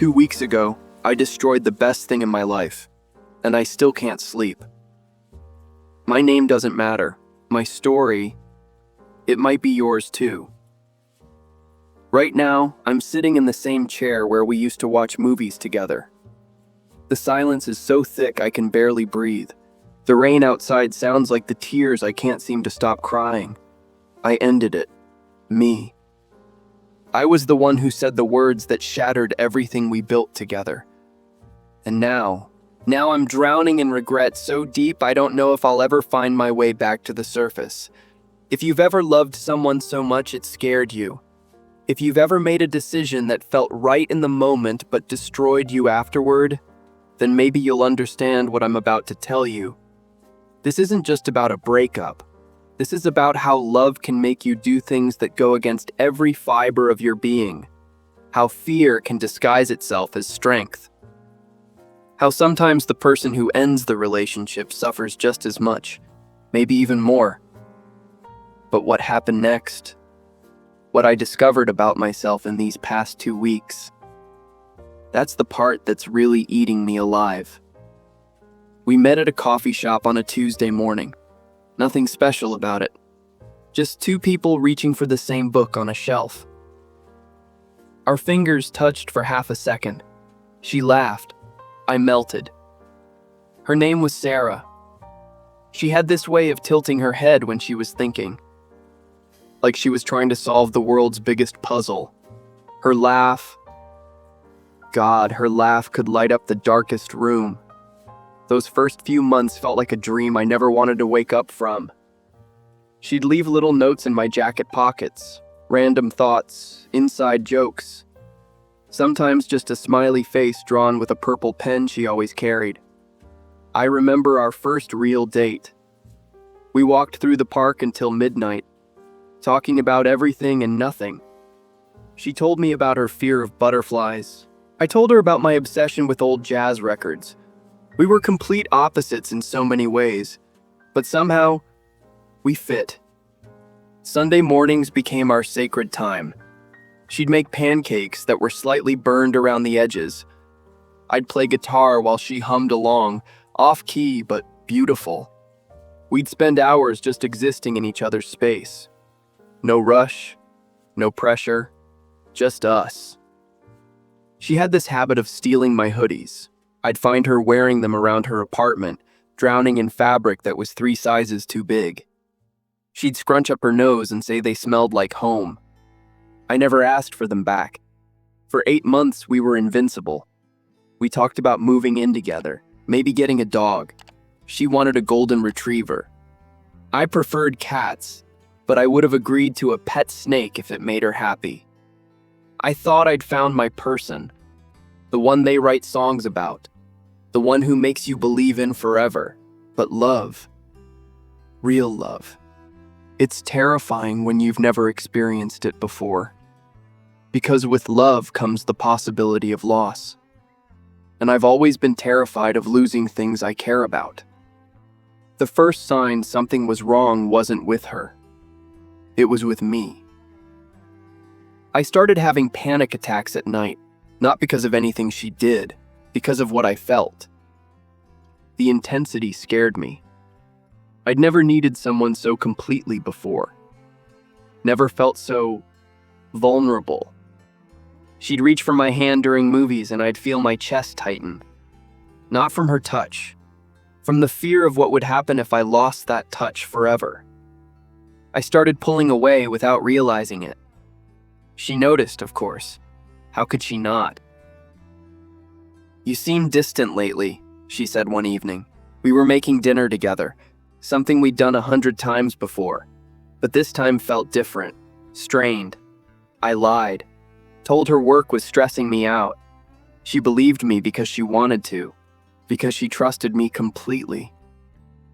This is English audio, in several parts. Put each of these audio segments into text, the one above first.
2 weeks ago, I destroyed the best thing in my life, and I still can't sleep. My name doesn't matter. My story, it might be yours too. Right now, I'm sitting in the same chair where we used to watch movies together. The silence is so thick I can barely breathe. The rain outside sounds like the tears I can't seem to stop crying. I ended it. Me. I was the one who said the words that shattered everything we built together. And now I'm drowning in regret so deep I don't know if I'll ever find my way back to the surface. If you've ever loved someone so much it scared you, if you've ever made a decision that felt right in the moment but destroyed you afterward, then maybe you'll understand what I'm about to tell you. This isn't just about a breakup. This is about how love can make you do things that go against every fiber of your being. How fear can disguise itself as strength. How sometimes the person who ends the relationship suffers just as much, maybe even more. But what happened next? What I discovered about myself in these past 2 weeks. That's the part that's really eating me alive. We met at a coffee shop on a Tuesday morning. Nothing special about it. Just two people reaching for the same book on a shelf. Our fingers touched for half a second. She laughed. I melted. Her name was Sarah. She had this way of tilting her head when she was thinking, like she was trying to solve the world's biggest puzzle. Her laugh, God, her laugh could light up the darkest room. Those first few months felt like a dream I never wanted to wake up from. She'd leave little notes in my jacket pockets, random thoughts, inside jokes. Sometimes just a smiley face drawn with a purple pen she always carried. I remember our first real date. We walked through the park until midnight, talking about everything and nothing. She told me about her fear of butterflies. I told her about my obsession with old jazz records. We were complete opposites in so many ways, but somehow, we fit. Sunday mornings became our sacred time. She'd make pancakes that were slightly burned around the edges. I'd play guitar while she hummed along, off-key but beautiful. We'd spend hours just existing in each other's space. No rush, no pressure, just us. She had this habit of stealing my hoodies. I'd find her wearing them around her apartment, drowning in fabric that was 3 sizes too big. She'd scrunch up her nose and say they smelled like home. I never asked for them back. For 8 months, we were invincible. We talked about moving in together, maybe getting a dog. She wanted a golden retriever. I preferred cats, but I would have agreed to a pet snake if it made her happy. I thought I'd found my person, the one they write songs about, the one who makes you believe in forever. But love, real love, it's terrifying when you've never experienced it before. Because with love comes the possibility of loss. And I've always been terrified of losing things I care about. The first sign something was wrong wasn't with her. It was with me. I started having panic attacks at night, not because of anything she did, because of what I felt. The intensity scared me. I'd never needed someone so completely before. Never felt so vulnerable. She'd reach for my hand during movies and I'd feel my chest tighten. Not from her touch, from the fear of what would happen if I lost that touch forever. I started pulling away without realizing it. She noticed, of course. How could she not? "You seem distant lately," she said one evening. We were making dinner together, something we'd done 100 times before, but this time felt different, strained. I lied, told her work was stressing me out. She believed me because she wanted to, because she trusted me completely.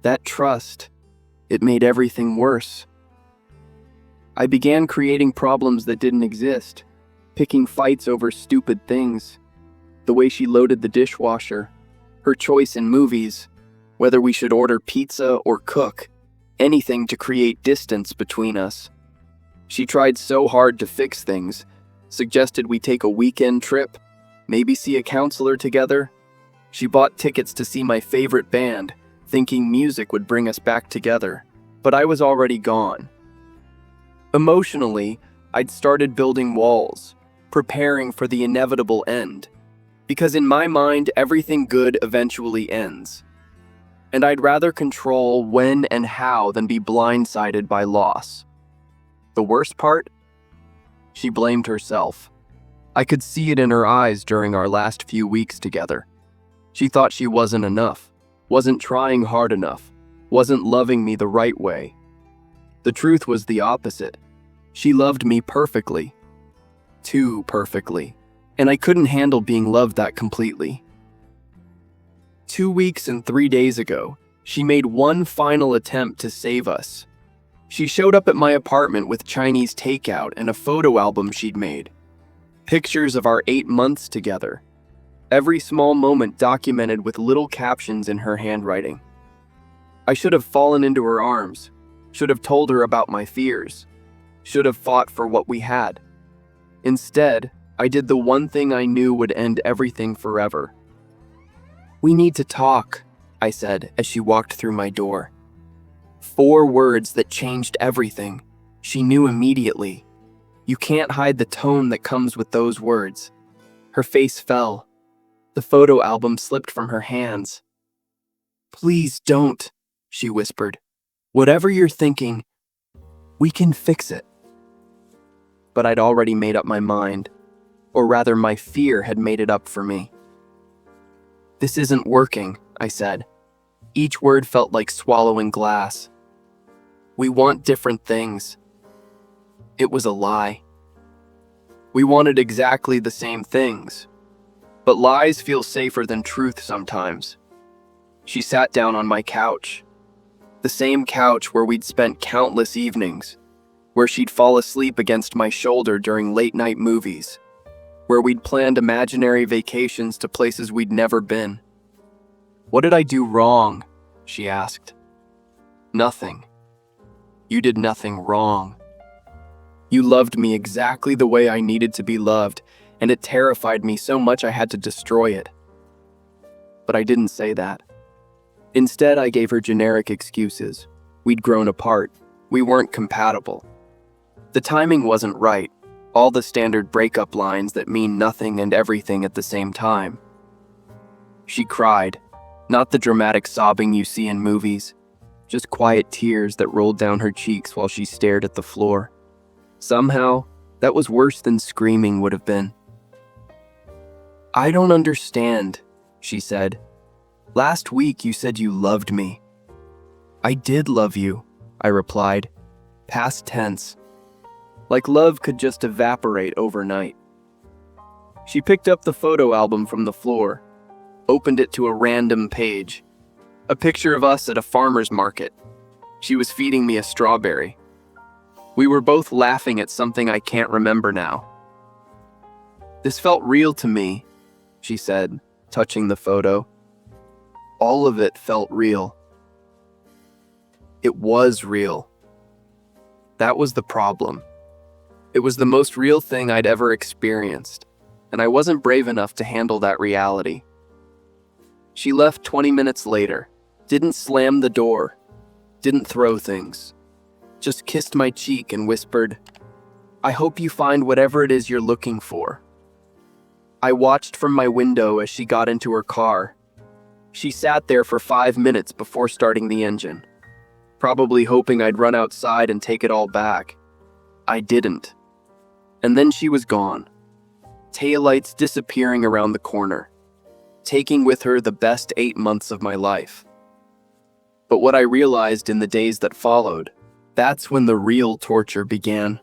That trust, it made everything worse. I began creating problems that didn't exist, picking fights over stupid things. The way she loaded the dishwasher, her choice in movies, whether we should order pizza or cook, anything to create distance between us. She tried so hard to fix things, suggested we take a weekend trip, Maybe see a counselor together? She bought tickets to see my favorite band, thinking music would bring us back together, but I was already gone. Emotionally, I'd started building walls, preparing for the inevitable end, because in my mind, everything good eventually ends. And I'd rather control when and how than be blindsided by loss. The worst part? She blamed herself. I could see it in her eyes during our last few weeks together. She thought she wasn't enough, wasn't trying hard enough, wasn't loving me the right way. The truth was the opposite. She loved me perfectly. Too perfectly. And I couldn't handle being loved that completely. 2 weeks and 3 days ago, she made one final attempt to save us. She showed up at my apartment with Chinese takeout and a photo album she'd made. Pictures of our 8 months together. Every small moment documented with little captions in her handwriting. I should have fallen into her arms, should have told her about my fears, should have fought for what we had. Instead, I did the one thing I knew would end everything forever. "We need to talk," I said as she walked through my door. 4 words that changed everything. She knew immediately. You can't hide the tone that comes with those words. Her face fell. The photo album slipped from her hands. "Please don't," she whispered. "Whatever you're thinking, we can fix it." But I'd already made up my mind, or rather my fear had made it up for me. "This isn't working," I said. Each word felt like swallowing glass. "We want different things." It was a lie. We wanted exactly the same things, but lies feel safer than truth sometimes. She sat down on my couch, the same couch where we'd spent countless evenings, where she'd fall asleep against my shoulder during late-night movies, where we'd planned imaginary vacations to places we'd never been. "What did I do wrong?" she asked. "Nothing. You did nothing wrong. You loved me exactly the way I needed to be loved, and it terrified me so much I had to destroy it." But I didn't say that. Instead, I gave her generic excuses. We'd grown apart. We weren't compatible. The timing wasn't right. All the standard breakup lines that mean nothing and everything at the same time. She cried, not the dramatic sobbing you see in movies, just quiet tears that rolled down her cheeks while she stared at the floor. Somehow, that was worse than screaming would have been. "I don't understand," she said. "Last week you said you loved me." "I did love you," I replied, past tense. Like love could just evaporate overnight. She picked up the photo album from the floor, opened it to a random page. A picture of us at a farmer's market. She was feeding me a strawberry. We were both laughing at something I can't remember now. "This felt real to me," she said, touching the photo. "All of it felt real." It was real. That was the problem. It was the most real thing I'd ever experienced, and I wasn't brave enough to handle that reality. She left 20 minutes later, didn't slam the door, didn't throw things, just kissed my cheek and whispered, "I hope you find whatever it is you're looking for." I watched from my window as she got into her car. She sat there for 5 minutes before starting the engine, probably hoping I'd run outside and take it all back. I didn't. And then she was gone, taillights disappearing around the corner, taking with her the best 8 months of my life. But what I realized in the days that followed, that's when the real torture began.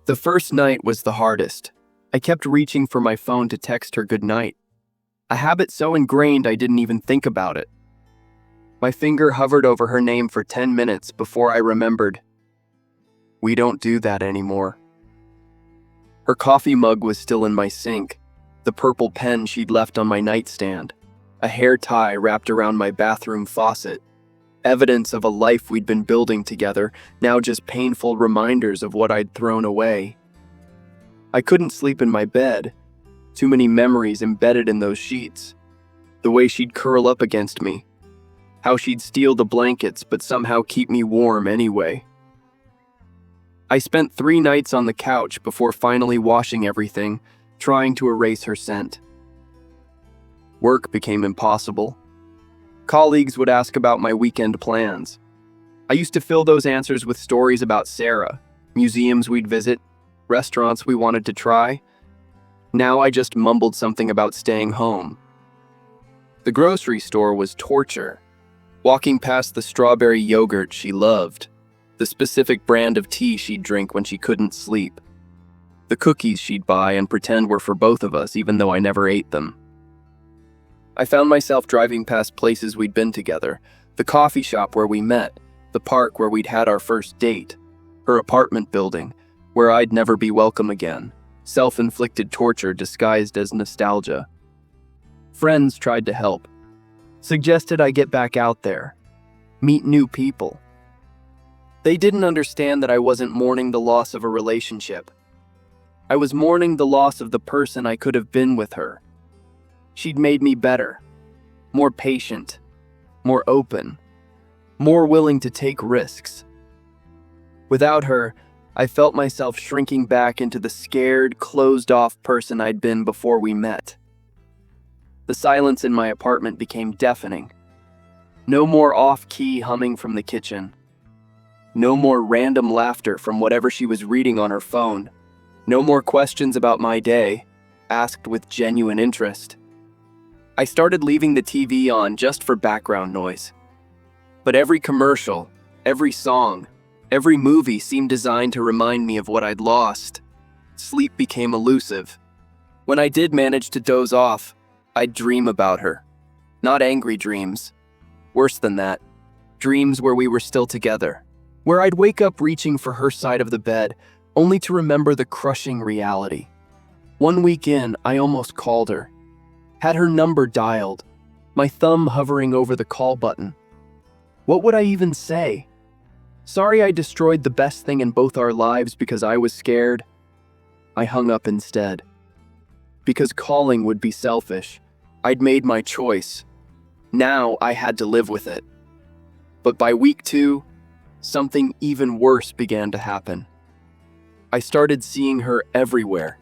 The first night was the hardest. I kept reaching for my phone to text her goodnight, a habit so ingrained I didn't even think about it. My finger hovered over her name for 10 minutes before I remembered. We don't do that anymore. Her coffee mug was still in my sink, the purple pen she'd left on my nightstand, a hair tie wrapped around my bathroom faucet, evidence of a life we'd been building together, now just painful reminders of what I'd thrown away. I couldn't sleep in my bed, Too many memories embedded in those sheets. The way she'd curl up against me. How she'd steal the blankets but somehow keep me warm anyway. I spent 3 nights on the couch before finally washing everything, trying to erase her scent. Work became impossible. Colleagues would ask about my weekend plans. I used to fill those answers with stories about Sarah, museums we'd visit, restaurants we wanted to try. Now I just mumbled something about staying home. The grocery store was torture. Walking past the strawberry yogurt she loved, the specific brand of tea she'd drink when she couldn't sleep, the cookies she'd buy and pretend were for both of us even though I never ate them. I found myself driving past places we'd been together, the coffee shop where we met, the park where we'd had our first date, her apartment building, where I'd never be welcome again, self-inflicted torture disguised as nostalgia. Friends tried to help, suggested I get back out there, meet new people. They didn't understand that I wasn't mourning the loss of a relationship. I was mourning the loss of the person I could have been with her. She'd made me better, more patient, more open, more willing to take risks. Without her, I felt myself shrinking back into the scared, closed-off person I'd been before we met. The silence in my apartment became deafening. No more off-key humming from the kitchen. No more random laughter from whatever she was reading on her phone. No more questions about my day, asked with genuine interest. I started leaving the TV on just for background noise. But every commercial, every song, every movie seemed designed to remind me of what I'd lost. Sleep became elusive. When I did manage to doze off, I'd dream about her. Not angry dreams. Worse than that, dreams where we were still together. Where I'd wake up reaching for her side of the bed, only to remember the crushing reality. One week in, I almost called her. Had her number dialed, my thumb hovering over the call button. What would I even say? Sorry I destroyed the best thing in both our lives because I was scared. I hung up instead. Because calling would be selfish. I'd made my choice. Now I had to live with it. But by week 2, something even worse began to happen. I started seeing her everywhere.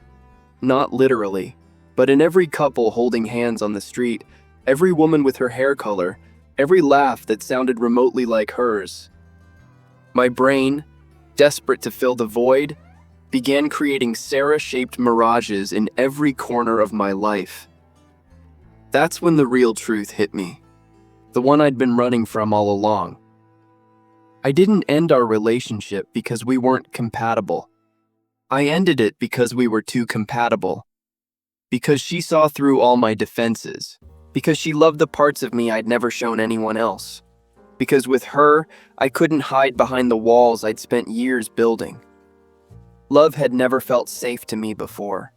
Not literally, but in every couple holding hands on the street, every woman with her hair color, every laugh that sounded remotely like hers. My brain, desperate to fill the void, began creating Sarah-shaped mirages in every corner of my life. That's when the real truth hit me, the one I'd been running from all along. I didn't end our relationship because we weren't compatible. I ended it because we were too compatible. Because she saw through all my defenses. Because she loved the parts of me I'd never shown anyone else. Because with her, I couldn't hide behind the walls I'd spent years building. Love had never felt safe to me before.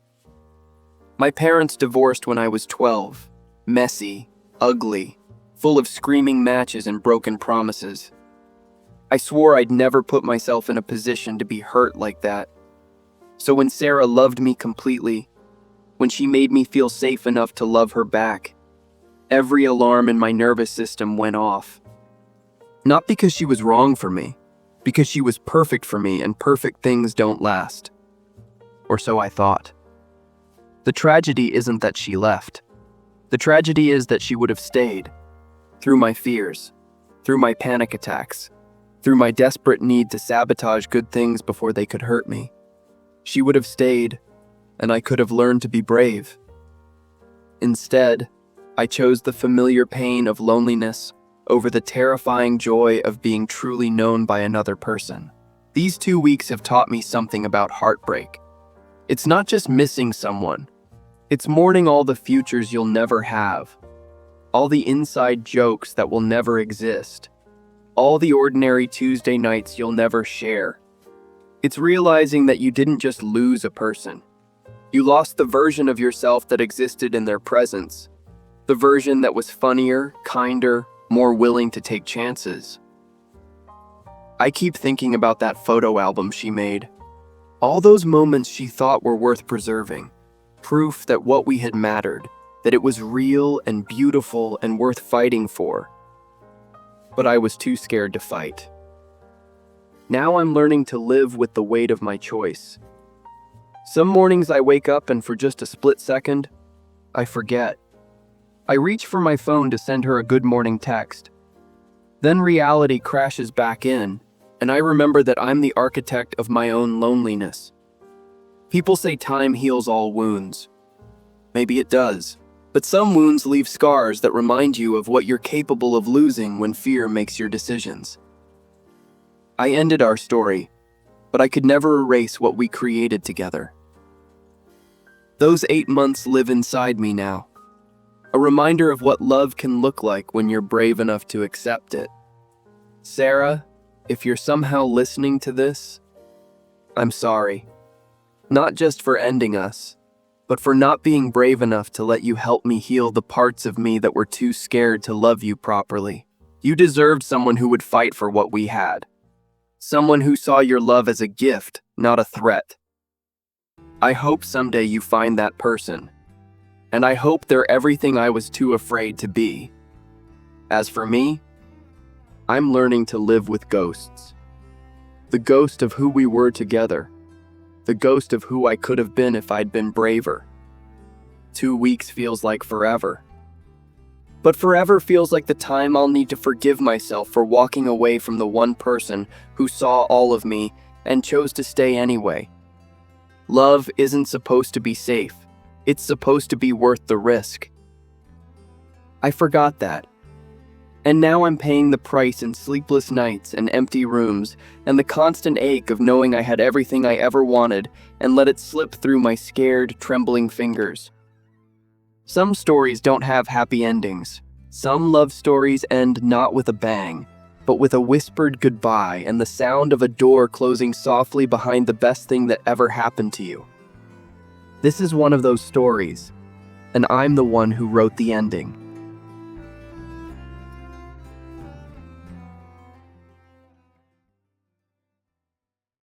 My parents divorced when I was 12. Messy, ugly, full of screaming matches and broken promises. I swore I'd never put myself in a position to be hurt like that. So when Sarah loved me completely, when she made me feel safe enough to love her back, every alarm in my nervous system went off. Not because she was wrong for me, because she was perfect for me and perfect things don't last. Or so I thought. The tragedy isn't that she left. The tragedy is that she would have stayed. Through my fears, through my panic attacks, through my desperate need to sabotage good things before they could hurt me. She would have stayed, and I could have learned to be brave. Instead, I chose the familiar pain of loneliness over the terrifying joy of being truly known by another person. These 2 weeks have taught me something about heartbreak. It's not just missing someone. It's mourning all the futures you'll never have. All the inside jokes that will never exist. All the ordinary Tuesday nights you'll never share. It's realizing that you didn't just lose a person. You lost the version of yourself that existed in their presence. The version that was funnier, kinder, more willing to take chances. I keep thinking about that photo album she made. All those moments she thought were worth preserving. Proof that what we had mattered, that it was real and beautiful and worth fighting for. But I was too scared to fight. Now I'm learning to live with the weight of my choice. Some mornings I wake up and for just a split second, I forget. I reach for my phone to send her a good morning text. Then reality crashes back in, and I remember that I'm the architect of my own loneliness. People say time heals all wounds. Maybe it does, but some wounds leave scars that remind you of what you're capable of losing when fear makes your decisions. I ended our story, but I could never erase what we created together. Those 8 months live inside me now. A reminder of what love can look like when you're brave enough to accept it. Sarah, if you're somehow listening to this, I'm sorry. Not just for ending us, but for not being brave enough to let you help me heal the parts of me that were too scared to love you properly. You deserved someone who would fight for what we had. Someone who saw your love as a gift, not a threat. I hope someday you find that person. And I hope they're everything I was too afraid to be. As for me, I'm learning to live with ghosts. The ghost of who we were together. The ghost of who I could have been if I'd been braver. 2 weeks feels like forever. But forever feels like the time I'll need to forgive myself for walking away from the one person who saw all of me and chose to stay anyway. Love isn't supposed to be safe. It's supposed to be worth the risk. I forgot that. And now I'm paying the price in sleepless nights and empty rooms and the constant ache of knowing I had everything I ever wanted and let it slip through my scared, trembling fingers. Some stories don't have happy endings. Some love stories end not with a bang, but with a whispered goodbye and the sound of a door closing softly behind the best thing that ever happened to you. This is one of those stories, and I'm the one who wrote the ending.